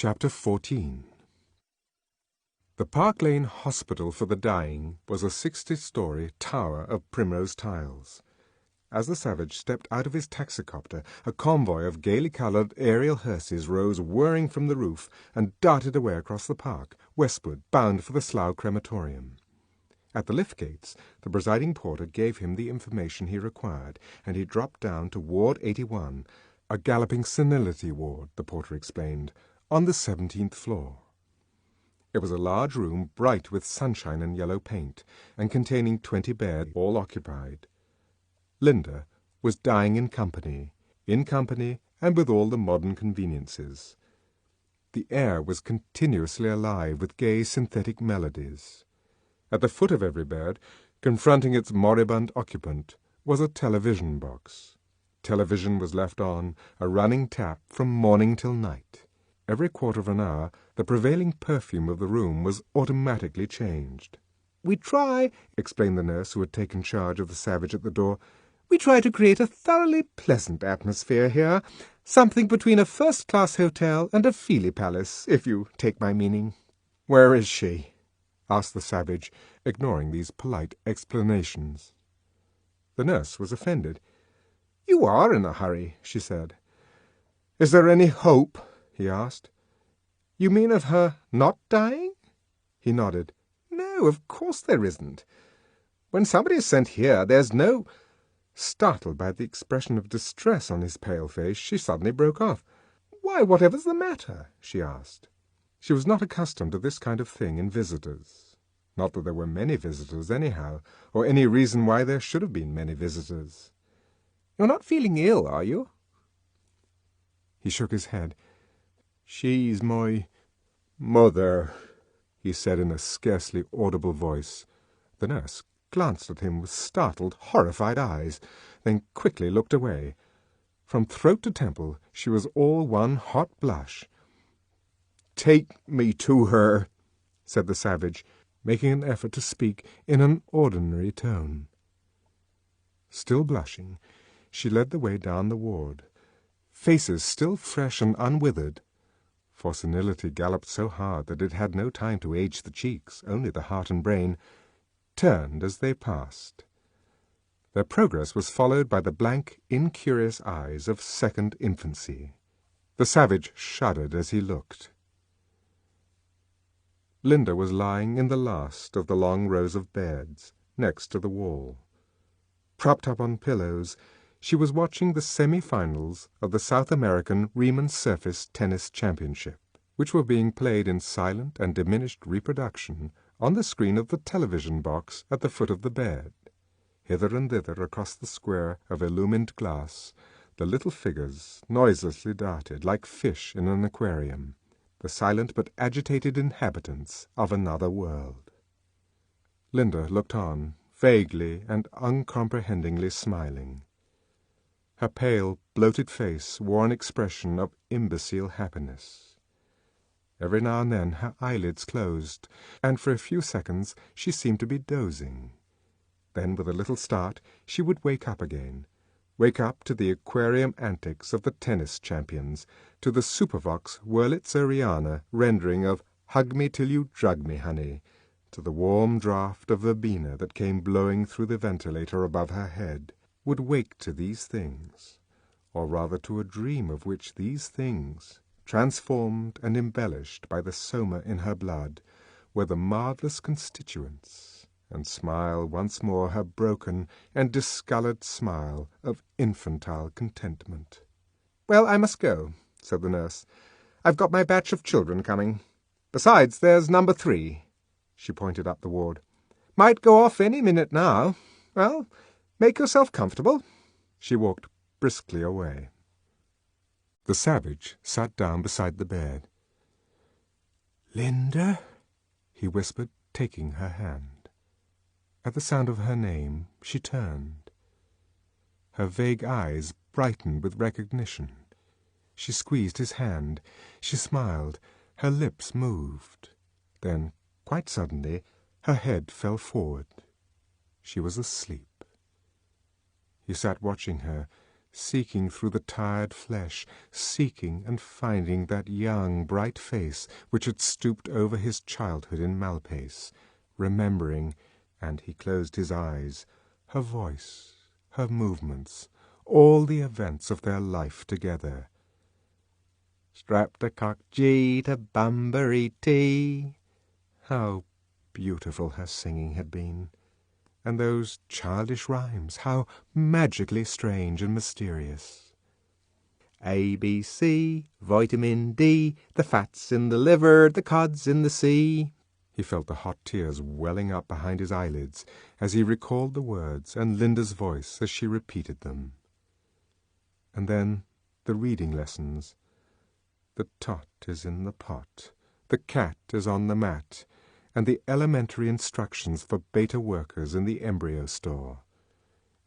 Chapter 14. The Park Lane Hospital for the Dying was a 60-story tower of primrose tiles. As the savage stepped out of his taxicopter, a convoy of gaily coloured aerial hearses rose whirring from the roof and darted away across the park, westward, bound for the Slough Crematorium. At the lift gates, the presiding porter gave him the information he required, and he dropped down to Ward 81, a galloping senility ward, the porter explained, on the 17th floor. It was a large room bright with sunshine and yellow paint, and containing 20 beds, all occupied. Linda was dying in company and with all the modern conveniences. The air was continuously alive with gay synthetic melodies. At the foot of every bed, confronting its moribund occupant, was a television box. Television was left on, a running tap from morning till night. Every quarter of an hour, the prevailing perfume of the room was automatically changed. "We try," explained the nurse who had taken charge of the savage at the door, "we try to create a thoroughly pleasant atmosphere here, something between a first-class hotel and a feely palace, if you take my meaning." "Where is she?" asked the savage, ignoring these polite explanations. The nurse was offended. "You are in a hurry," she said. "Is there any hope?" he asked. "You mean of her not dying?" He nodded. "No, of course there isn't. When somebody is sent here, there's no—" Startled by the expression of distress on his pale face, she suddenly broke off. "Why, whatever's the matter?" she asked. She was not accustomed to this kind of thing in visitors. Not that there were many visitors, anyhow, or any reason why there should have been many visitors. "You're not feeling ill, are you?" He shook his head. "She's my mother," he said in a scarcely audible voice. The nurse glanced at him with startled, horrified eyes, then quickly looked away. From throat to temple she was all one hot blush. "Take me to her," said the savage, making an effort to speak in an ordinary tone. Still blushing, she led the way down the ward. Faces still fresh and unwithered, for senility galloped so hard that it had no time to age the cheeks, only the heart and brain, turned as they passed. Their progress was followed by the blank, incurious eyes of second infancy. The savage shuddered as he looked. Linda was lying in the last of the long rows of beds, next to the wall. Propped up on pillows, she was watching the semi-finals of the South American Riemann Surface Tennis Championship, which were being played in silent and diminished reproduction on the screen of the television box at the foot of the bed. Hither and thither across the square of illumined glass, the little figures noiselessly darted like fish in an aquarium, the silent but agitated inhabitants of another world. Linda looked on, vaguely and uncomprehendingly smiling. Her pale, bloated face wore an expression of imbecile happiness. Every now and then her eyelids closed, and for a few seconds she seemed to be dozing. Then, with a little start, she would wake up again, wake up to the aquarium antics of the tennis champions, to the Supervox Wurlitzeriana rendering of "Hug me till you drug me, honey," to the warm draught of verbena that came blowing through the ventilator above her head, would wake to these things, or rather to a dream of which these things, transformed and embellished by the soma in her blood, were the marvellous constituents, and smile once more her broken and discoloured smile of infantile contentment. "Well, I must go," said the nurse. "I've got my batch of children coming. Besides, there's number 3. She pointed up the ward. "Might go off any minute now. Well, make yourself comfortable." She walked briskly away. The savage sat down beside the bed. "Linda?" he whispered, taking her hand. At the sound of her name she turned. Her vague eyes brightened with recognition. She squeezed his hand. She smiled. Her lips moved. Then, quite suddenly, her head fell forward. She was asleep. He sat watching her, seeking through the tired flesh, seeking and finding that young, bright face which had stooped over his childhood in Malpace, remembering, and he closed his eyes, her voice, her movements, all the events of their life together. Straptacock Gee to Bunbury Tea. How beautiful her singing had been! And those childish rhymes, how magically strange and mysterious. ABC, vitamin D, the fat's in the liver, the cod's in the sea. He felt the hot tears welling up behind his eyelids as he recalled the words and Linda's voice as she repeated them. And then the reading lessons. The tot is in the pot, the cat is on the mat, and the elementary instructions for beta workers in the embryo store,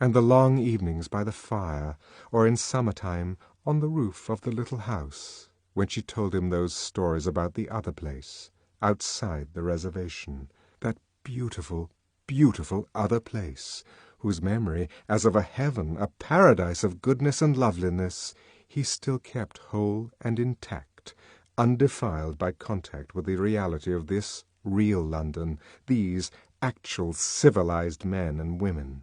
and the long evenings by the fire, or in summertime on the roof of the little house, when she told him those stories about the other place, outside the reservation, that beautiful, beautiful other place, whose memory, as of a heaven, a paradise of goodness and loveliness, he still kept whole and intact, undefiled by contact with the reality of this real London, these actual civilized men and women.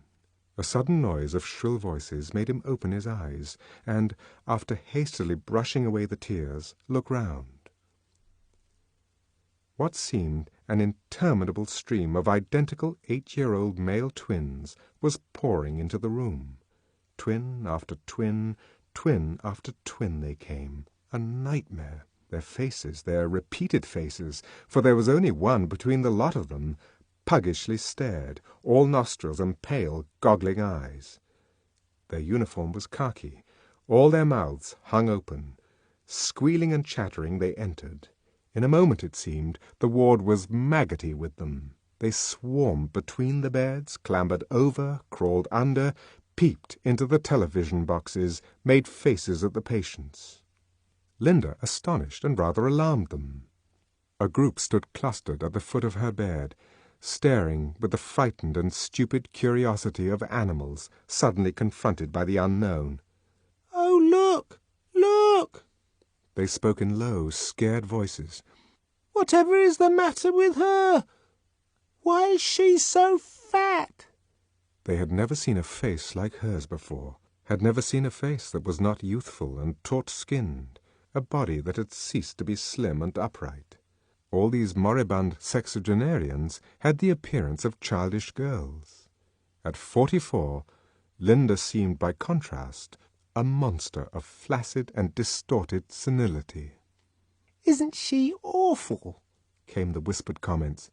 A sudden noise of shrill voices made him open his eyes, and, after hastily brushing away the tears, look round. What seemed an interminable stream of identical 8-year-old male twins was pouring into the room. Twin after twin, twin after twin they came, a nightmare. Their faces, their repeated faces, for there was only one between the lot of them, puggishly stared, all nostrils and pale, goggling eyes. Their uniform was khaki, all their mouths hung open. Squealing and chattering they entered. In a moment, it seemed, the ward was maggoty with them. They swarmed between the beds, clambered over, crawled under, peeped into the television boxes, made faces at the patients. Linda, astonished and rather alarmed them. A group stood clustered at the foot of her bed, staring with the frightened and stupid curiosity of animals suddenly confronted by the unknown. "Oh, look! Look!" They spoke in low, scared voices. "Whatever is the matter with her? Why is she so fat?" They had never seen a face like hers before, had never seen a face that was not youthful and taut-skinned, a body that had ceased to be slim and upright. All these moribund sexagenarians had the appearance of childish girls. At 44, Linda seemed by contrast a monster of flaccid and distorted senility. "Isn't she awful?" came the whispered comments.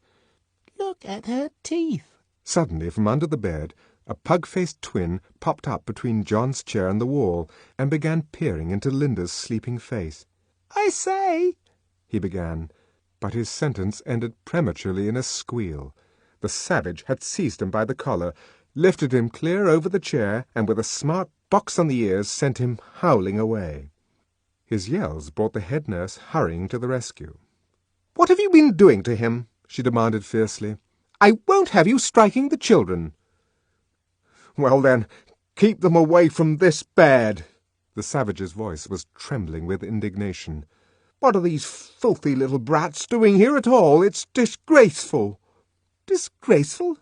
"Look at her teeth." Suddenly, from under the bed, a pug-faced twin popped up between John's chair and the wall, and began peering into Linda's sleeping face. "I say," he began, but his sentence ended prematurely in a squeal. The savage had seized him by the collar, lifted him clear over the chair, and with a smart box on the ears sent him howling away. His yells brought the head nurse hurrying to the rescue. "What have you been doing to him?" she demanded fiercely. "I won't have you striking the children." "Well then, keep them away from this bed." The savage's voice was trembling with indignation. "What are these filthy little brats doing here at all? It's disgraceful." "Disgraceful?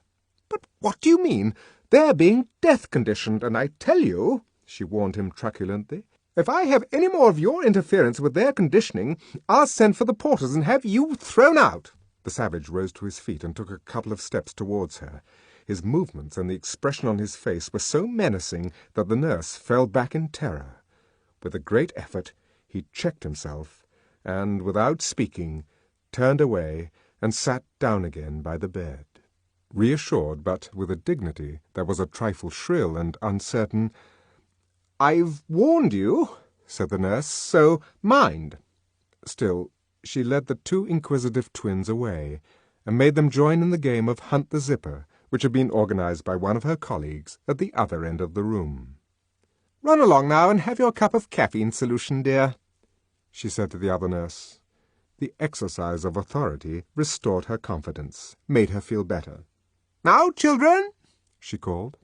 But what do you mean? They're being death-conditioned, and I tell you," she warned him truculently, "if I have any more of your interference with their conditioning, I'll send for the porters and have you thrown out." The savage rose to his feet and took a couple of steps towards her. His movements and the expression on his face were so menacing that the nurse fell back in terror. With a great effort he checked himself, and, without speaking, turned away and sat down again by the bed. Reassured, but with a dignity that was a trifle shrill and uncertain, "I've warned you," said the nurse, "so mind." Still, she led the two inquisitive twins away, and made them join in the game of Hunt the Zipper, which had been organized by one of her colleagues at the other end of the room. "Run along now and have your cup of caffeine solution, dear," she said to the other nurse. The exercise of authority restored her confidence, made her feel better. "Now, children," she called.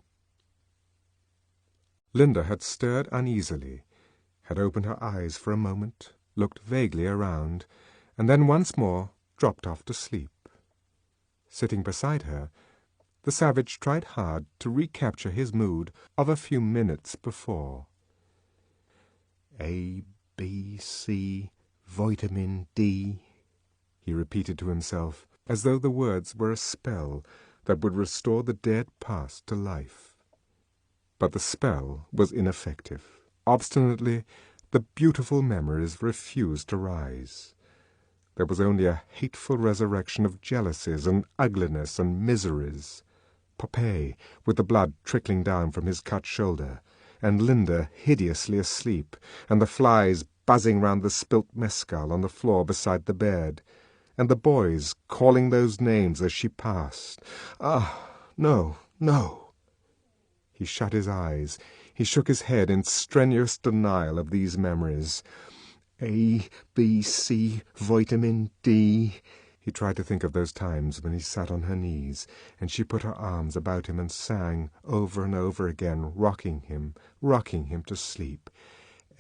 Linda had stirred uneasily, had opened her eyes for a moment, looked vaguely around, and then once more dropped off to sleep. Sitting beside her, the savage tried hard to recapture his mood of a few minutes before. A, B, C, vitamin D, he repeated to himself, as though the words were a spell that would restore the dead past to life. But the spell was ineffective. Obstinately, the beautiful memories refused to rise. There was only a hateful resurrection of jealousies and ugliness and miseries. Popeye, with the blood trickling down from his cut shoulder, and Linda hideously asleep, and the flies buzzing round the spilt mescal on the floor beside the bed, and the boys calling those names as she passed. Ah, no, no! He shut his eyes. He shook his head in strenuous denial of these memories. A, B, C, vitamin D. He tried to think of those times when he sat on her knees, and she put her arms about him and sang over and over again, rocking him to sleep.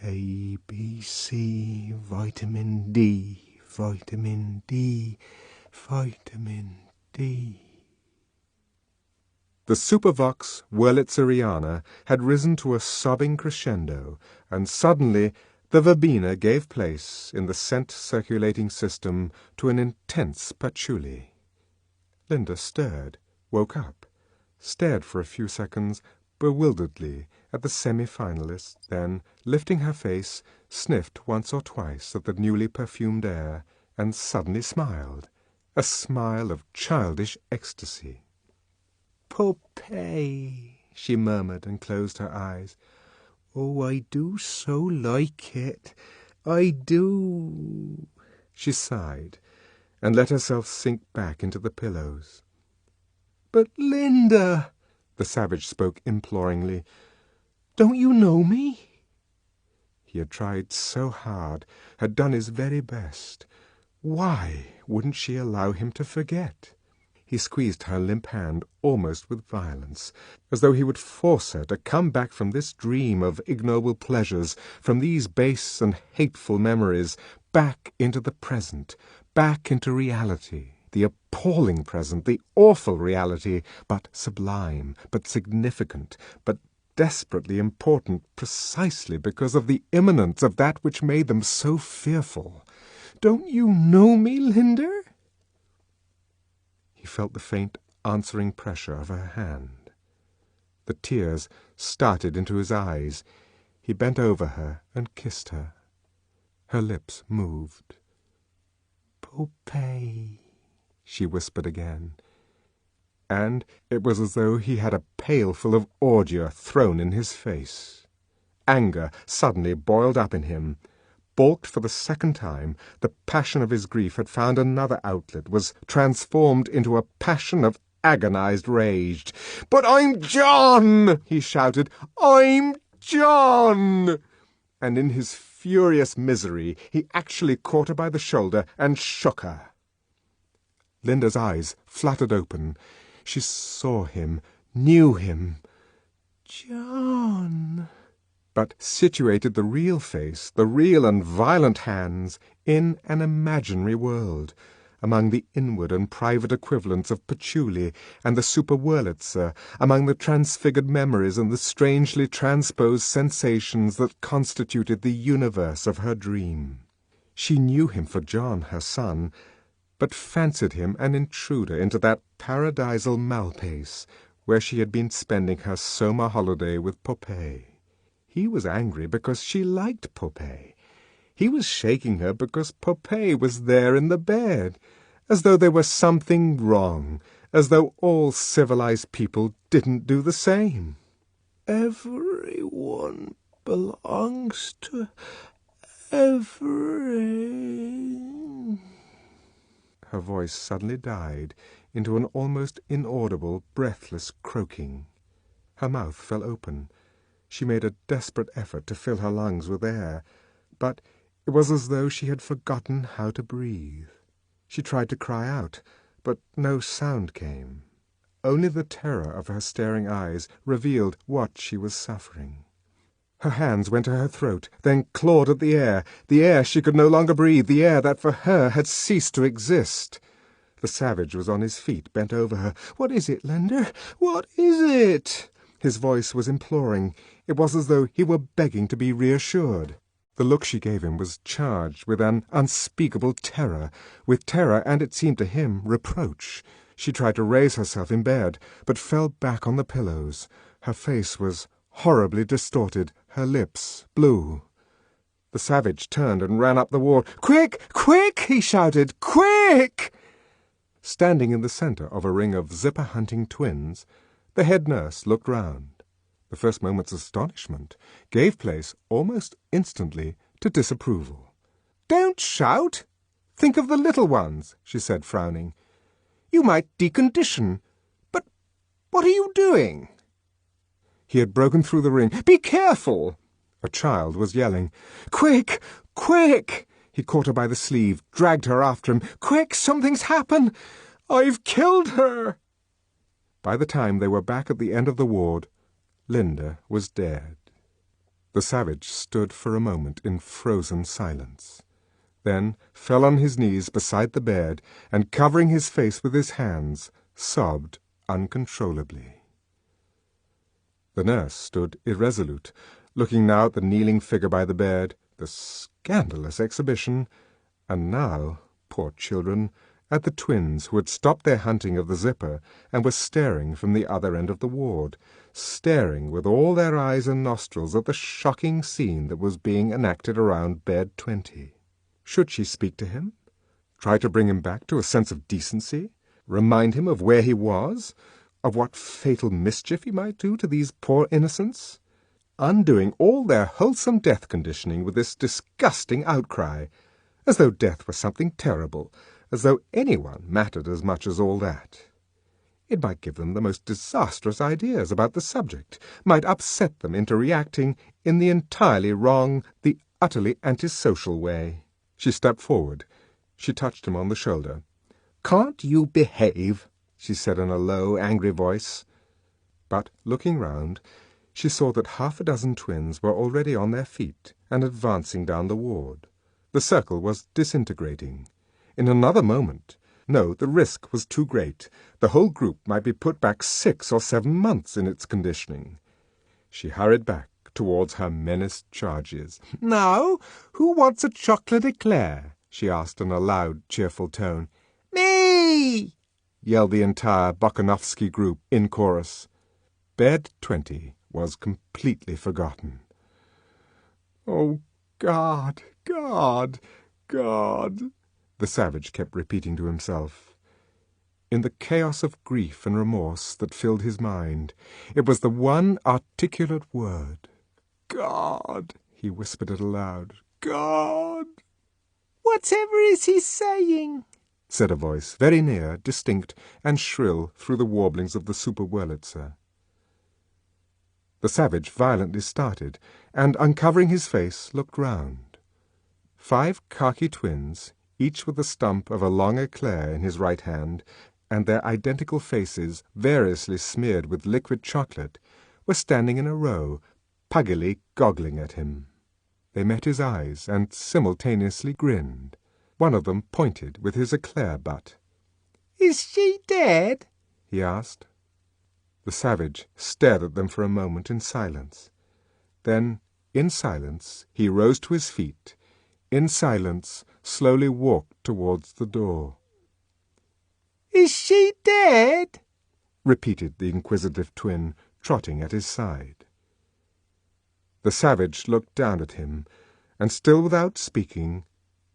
A, B, C, vitamin D, vitamin D, vitamin D. The Supervox Wurlitzeriana had risen to a sobbing crescendo, and suddenly the verbena gave place, in the scent-circulating system, to an intense patchouli. Linda stirred, woke up, stared for a few seconds bewilderedly at the semi-finalists, then, lifting her face, sniffed once or twice at the newly perfumed air, and suddenly smiled, a smile of childish ecstasy. "Popeye," she murmured, and closed her eyes. "Oh, I do so like it. I do." She sighed, and let herself sink back into the pillows. "But, Linda," the savage spoke imploringly, "don't you know me?" He had tried so hard, had done his very best. Why wouldn't she allow him to forget? He squeezed her limp hand almost with violence, as though he would force her to come back from this dream of ignoble pleasures, from these base and hateful memories, back into the present, back into reality, the appalling present, the awful reality, but sublime, but significant, but desperately important precisely because of the imminence of that which made them so fearful. "Don't you know me, Linda?" He felt the faint answering pressure of her hand. The tears started into his eyes. He bent over her and kissed her. Her lips moved. "Popeye," she whispered again. And it was as though he had a pailful of ordure thrown in his face. Anger suddenly boiled up in him. Balked for the second time, the passion of his grief had found another outlet, was transformed into a passion of agonized rage. "But I'm John!" he shouted. "I'm John!" And in his furious misery he actually caught her by the shoulder and shook her. Linda's eyes fluttered open. She saw him, knew him. "John!" But situated the real face, the real and violent hands, in an imaginary world, among the inward and private equivalents of patchouli and the Super-Wurlitzer, among the transfigured memories and the strangely transposed sensations that constituted the universe of her dream. She knew him for John, her son, but fancied him an intruder into that paradisal Malpace where she had been spending her summer holiday with Popeye. He was angry because she liked Popeye. He was shaking her because Popeye was there in the bed, as though there was something wrong, as though all civilized people didn't do the same. "Everyone belongs to every—" Her voice suddenly died into an almost inaudible, breathless croaking. Her mouth fell open. She made a desperate effort to fill her lungs with air, but it was as though she had forgotten how to breathe. She tried to cry out, but no sound came. Only the terror of her staring eyes revealed what she was suffering. Her hands went to her throat, then clawed at the air she could no longer breathe, the air that for her had ceased to exist. The savage was on his feet, bent over her. "What is it, Linda? What is it?" His voice was imploring. It was as though he were begging to be reassured. The look she gave him was charged with an unspeakable terror, and, it seemed to him, reproach. She tried to raise herself in bed, but fell back on the pillows. Her face was horribly distorted, her lips blue. The savage turned and ran up the ward. "Quick! Quick!" he shouted. "Quick!" Standing in the centre of a ring of zipper-hunting twins, the head nurse looked round. The first moment's astonishment gave place almost instantly to disapproval. "Don't shout! Think of the little ones," she said, frowning. "You might decondition. But what are you doing?" He had broken through the ring. "Be careful!" A child was yelling. "Quick! Quick!" He caught her by the sleeve, dragged her after him. "Quick! Something's happened! I've killed her!" By the time they were back at the end of the ward, Linda was dead. The savage stood for a moment in frozen silence, then fell on his knees beside the bed and, covering his face with his hands, sobbed uncontrollably. The nurse stood irresolute, looking now at the kneeling figure by the bed, the scandalous exhibition, and now, poor children, at the twins who had stopped their hunting of the zipper and were staring from the other end of the ward, staring with all their eyes and nostrils at the shocking scene that was being enacted around bed 20. Should she speak to him? Try to bring him back to a sense of decency? Remind him of where he was? Of what fatal mischief he might do to these poor innocents? Undoing all their wholesome death conditioning with this disgusting outcry, as though death were something terrible, as though anyone mattered as much as all that. It might give them the most disastrous ideas about the subject, might upset them into reacting in the entirely wrong, the utterly antisocial way. She stepped forward. She touched him on the shoulder. "Can't you behave?" she said in a low, angry voice. But, looking round, she saw that half a dozen twins were already on their feet and advancing down the ward. The circle was disintegrating. In another moment, no, the risk was too great. The whole group might be put back 6 or 7 months in its conditioning. She hurried back towards her menaced charges. "Now, who wants a chocolate eclair?" she asked in a loud, cheerful tone. "Me!" yelled the entire Bokanovsky group in chorus. Bed 20 was completely forgotten. "Oh, God, God, God!" the savage kept repeating to himself. In the chaos of grief and remorse that filled his mind, it was the one articulate word. "God!" he whispered it aloud. "God!" "Whatever is he saying?" said a voice, very near, distinct, and shrill through the warblings of the Super Wurlitzer. The savage violently started, and, uncovering his face, looked round. 5 khaki twins, each with the stump of a long eclair in his right hand, and their identical faces variously smeared with liquid chocolate, were standing in a row, puggily goggling at him. They met his eyes and simultaneously grinned. One of them pointed with his eclair butt. "Is she dead?" he asked. The savage stared at them for a moment in silence. Then, in silence, he rose to his feet. In silence, slowly walked towards the door. "Is she dead?" repeated the inquisitive twin, trotting at his side. The savage looked down at him, and, still without speaking,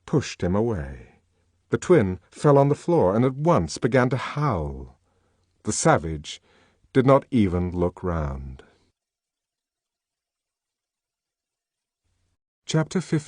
pushed him away. The twin fell on the floor and at once began to howl. The savage did not even look round. Chapter 15